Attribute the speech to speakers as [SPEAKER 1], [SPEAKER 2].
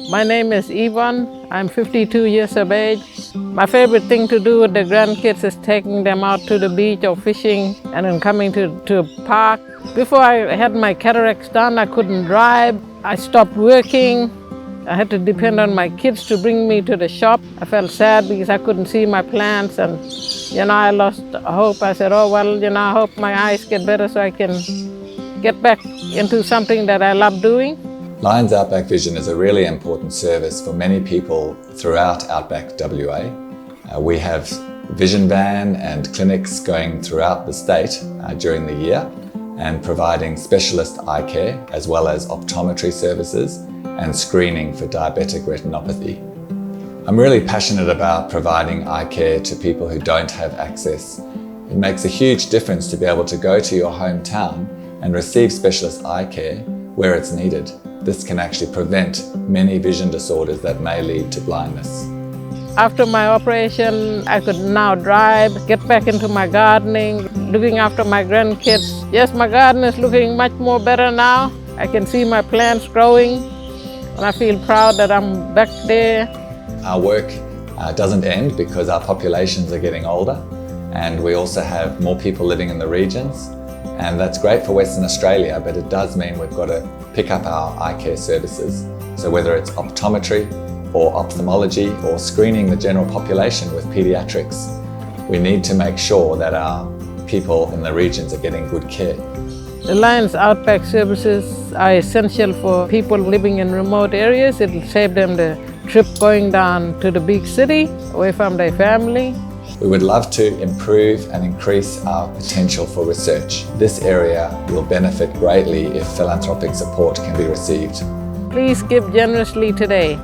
[SPEAKER 1] My name is Yvonne. I'm 52 years of age. My favorite thing to do with the grandkids is taking them out to the beach or fishing and then coming to a park. Before I had my cataracts done, I couldn't drive. I stopped working. I had to depend on my kids to bring me to the shop. I felt sad because I couldn't see my plants and, I lost hope. I said, I hope my eyes get better so I can get back into something that I love doing.
[SPEAKER 2] Lions Outback Vision is a really important service for many people throughout Outback WA. We have vision van and clinics going throughout the state during the year and providing specialist eye care as well as optometry services and screening for diabetic retinopathy. I'm really passionate about providing eye care to people who don't have access. It makes a huge difference to be able to go to your hometown and receive specialist eye care where it's needed. This can actually prevent many vision disorders that may lead to blindness.
[SPEAKER 1] After my operation, I could now drive, get back into my gardening, looking after my grandkids. Yes, my garden is looking much more better now. I can see my plants growing, and I feel proud that I'm back there.
[SPEAKER 2] Our work doesn't end because our populations are getting older, and we also have more people living in the regions. And that's great for Western Australia, but it does mean we've got to pick up our eye care services. So whether it's optometry or ophthalmology or screening the general population with pediatrics, we need to make sure that our people in the regions are getting good care.
[SPEAKER 1] The Lions Outback services are essential for people living in remote areas. It'll save them the trip going down to the big city, away from their family.
[SPEAKER 2] We would love to improve and increase our potential for research. This area will benefit greatly if philanthropic support can be received.
[SPEAKER 1] Please give generously today.